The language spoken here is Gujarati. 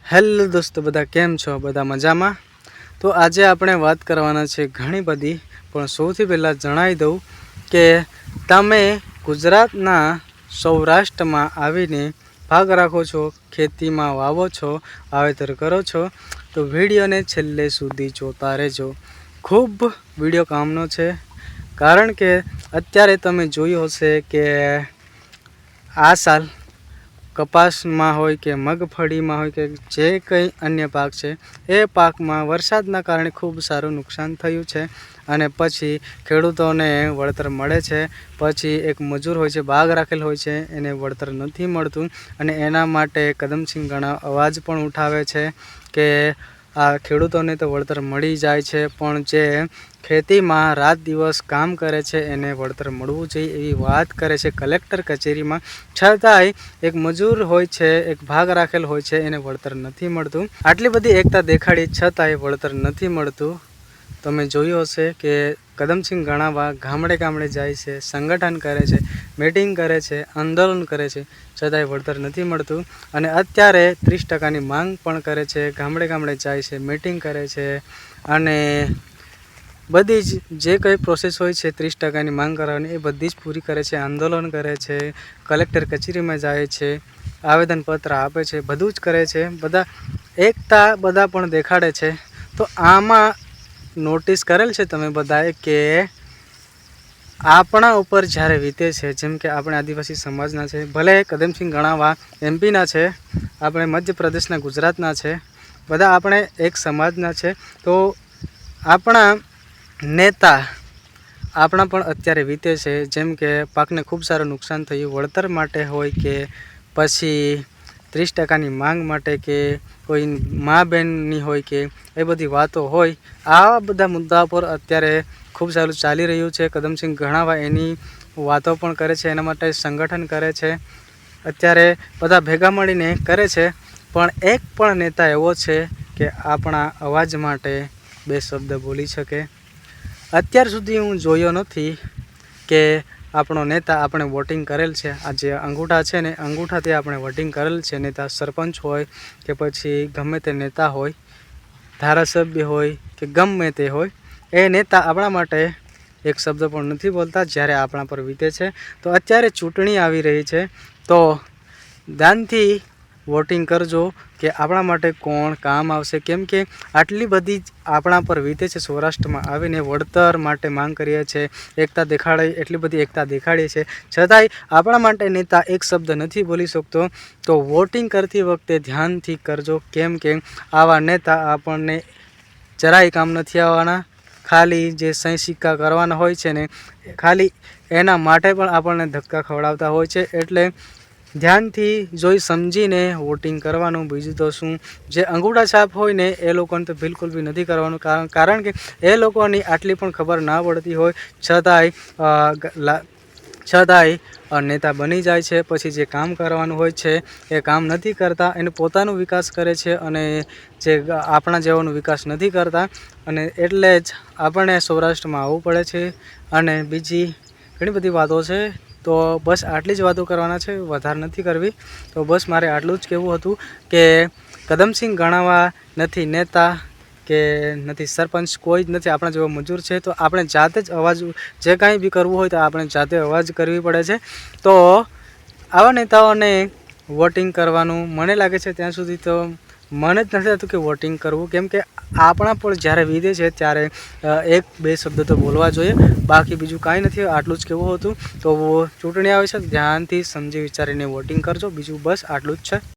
હેલો દોસ્તો, બધા કેમ છો? બધા મજામાં? તો આજે આપણે વાત કરવાના છે ઘણી બધી, પણ સૌથી પહેલાં જણાવી દઉં કે તમે ગુજરાતના સૌરાષ્ટ્રમાં આવીને ભાગ રાખો છો, ખેતીમાં વાવો છો, વાવેતર કરો છો, તો વિડીયોને છેલ્લે સુધી જોતા રહેજો. ખૂબ વિડીયો કામનો છે, કારણ કે અત્યારે તમે જોયું હશે કે આ સાલ કપાસમાં હોય કે મગફળીમાં હોય કે જે કંઈ અન્ય પાક છે એ પાકમાં વરસાદના કારણે ખૂબ સારું નુકસાન થયું છે અને પછી ખેડૂતોને વળતર મળે છે. પછી એક મજૂર હોય છે, બાગ રાખેલ હોય છે, એને વળતર નથી મળતું અને એના માટે કદમસિંહ ઘણા અવાજ પણ ઉઠાવે છે કે આ ખેડૂતોને તો વળતર મળી જાય છે, પણ જે ખેતીમાં રાત દિવસ કામ કરે છે એને વળતર મળવું જોઈએ એવી વાત કરે છે કલેક્ટર કચેરીમાં. છતાંય એક મજૂર હોય છે, એક ભાગ રાખેલ હોય છે, એને વળતર નથી મળતું. આટલી બધી એકતા દેખાડી છતાંય વળતર નથી મળતું. તમે જોયું હશે કે કદમસિંહ ઘણાવા ગામડે ગામડે જાય છે, સંગઠન કરે છે, મીટિંગ કરે છે, આંદોલન કરે છે, છતાંય વળતર નથી મળતું. અને અત્યારે 30% માંગ પણ કરે છે, ગામડે ગામડે જાય છે, મીટિંગ કરે છે અને બધી જ જે કંઈ પ્રોસેસ હોય છે 30%ની માંગ કરવાની એ બધી જ પૂરી કરે છે, આંદોલન કરે છે, કલેક્ટર કચેરીમાં જાય છે, આવેદનપત્ર આપે છે, બધું જ કરે છે. બધા એકતા બધા પણ દેખાડે છે. તો આમાં નોટિસ કરેલ છે તમે બધાએ કે આપણા ઉપર જ્યારે વીતે છે, જેમ કે આપણે આદિવાસી સમાજના છે, ભલે કદમસિંહ ઘણાવા એમપીના છે, આપણે મધ્યપ્રદેશના, ગુજરાતના છે, બધા આપણે એક સમાજના છે. તો આપણા નેતા આપણા પણ અત્યારે વીતે છે, જેમ કે પાકને ખૂબ સારું નુકસાન થયું, વળતર માટે હોય કે પછી 30%ની માંગ માટે કે કોઈ મા બહેનની હોય કે એ બધી વાતો હોય, આવા બધા મુદ્દા પર અત્યારે ખૂબ સારું ચાલી રહ્યું છે. કદમસિંહ ઘણાવા એની વાતો પણ કરે છે, એના માટે સંગઠન કરે છે, અત્યારે બધા ભેગા મળીને કરે છે. પણ એક પણ નેતા એવો છે કે આપણા અવાજ માટે બે શબ્દ બોલી શકે. અત્યાર સુધી હું જોયો નથી કે આપણો નેતા આપણે વોટિંગ કરેલ છે, આ જે અંગૂઠા છે ને અંગૂઠાથી આપણે વોટિંગ કરેલ છે, નેતા સરપંચ હોય કે પછી ગમે તે નેતા હોય, ધારાસભ્ય હોય કે ગમે તે હોય, એ નેતા આપણા માટે એક શબ્દ પણ નથી બોલતા જ્યારે આપણા પર વીતે છે. તો અત્યારે ચૂંટણી આવી રહી છે, તો ધ્યાનથી વોટિંગ કરજો કે આપણા માટે કોણ કામ આવશે. કેમ કે આટલી બધી આપણા પર વીતે છે, સૌરાષ્ટ્રમાં આવીને વળતર માટે માંગ કરીએ છીએ, એકતા દેખાડી, એટલી બધી એકતા દેખાડીએ છીએ, છતાંય આપણા માટે નેતા એક શબ્દ નથી બોલી શકતો. તો વોટિંગ કરતી વખતે ધ્યાનથી કરજો, કેમ કે આવા નેતા આપણને જરાય કામ નથી આવવાના. ખાલી જે સહી સિક્કા કરવાના હોય છે ને, ખાલી એના માટે પણ આપણને ધક્કા ખવડાવતા હોય છે. એટલે ધ્યાનથી જોઈ સમજીને વોટિંગ કરવાનું. બીજું તો શું, જે અંગૂઠા છાપ હોય ને એ લોકોને તો બિલકુલ બી નથી કરવાનું, કારણ કે એ લોકોની આટલી પણ ખબર ના પડતી હોય, છતાંય નેતા બની જાય છે. પછી જે કામ કરવાનું હોય છે એ કામ નથી કરતા, એને પોતાનો વિકાસ કરે છે અને જે આપણા જેવાનો વિકાસ નથી કરતા. અને એટલે જ આપણને સૌરાષ્ટ્રમાં આવવું પડે છે. અને બીજી ઘણી બધી વાતો છે, તો બસ આટલી જ વાતો કરવાના છે, વધારે નથી કરવી. તો બસ મારે આટલું જ કહેવું હતું કે કદમસિંહ ઘણાવા નથી નેતા કે નથી સરપંચ, કોઈ જ નથી, આપણા જેવો મજૂર છે. તો આપણે જાતે જ અવાજ, જે કાંઈ બી કરવું હોય તો આપણે જાતે અવાજ કરવી પડે છે. તો આવા નેતાઓને વોટિંગ કરવાનું, મને લાગે છે ત્યાં સુધી તો મને જ નથી થતું કે વોટિંગ કરવું, કેમ કે આપણા પર જ્યારે વીતે છે ત્યારે એક બે શબ્દ તો બોલવા જોઈએ. બાકી બીજું કાંઈ નથી, આટલું જ કહેવું હતું. તો ચૂંટણી આવે છે, ધ્યાનથી સમજી વિચારીને વોટિંગ કરજો. બીજું બસ આટલું જ છે.